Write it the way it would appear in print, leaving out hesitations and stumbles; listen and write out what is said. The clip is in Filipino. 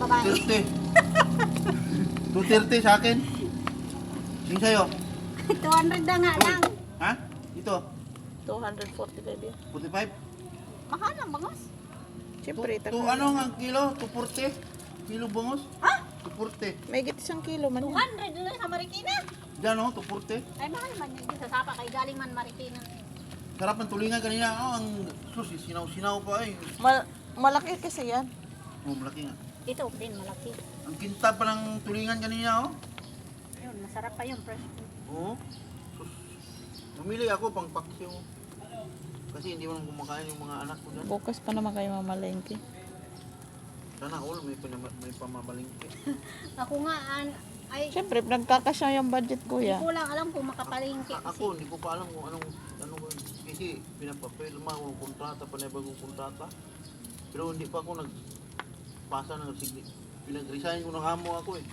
babae. 230. 230 sa akin. Yung sa'yo? 200 na nga lang. Ha? Ito? 245 yan. 45? Mahal ang bangos. Siyempre, Ano nga kilo? 240? Kilo bangos? Ha? 240. may git isang kilo man yan. 200 na sa Marikina. Diyan o, 240. Ay, mahal man yun sa Sapa kay galing man Marikina. Sarap ng tulingan kanina. Oh, ang sus, sinaw-sinaw pa eh. Malaki kasi yan. Oh, malaki nga. Ito din malaki. Ang kintab pa ng tulingan kanina oh. Yun, masarap pa yun, fresh food. Oo. Sus. Bumili ako pang paksiw. Kasi hindi mo naman kumakain yung mga anak ko dyan. Bukas pa naman kayo mamalengke. Sana all may pamamalingki. Ako nga, ay, Siyempre, nagkakasya yung budget hindi kuya. ko lang alam kung makapalingki. Ako, hindi ko pa alam kung ano kasi pinapapirma ko ng kontrata, panibagong kontrata. Pero hindi pa ako nagpasa ng pinag-resign ko ng amo ako eh.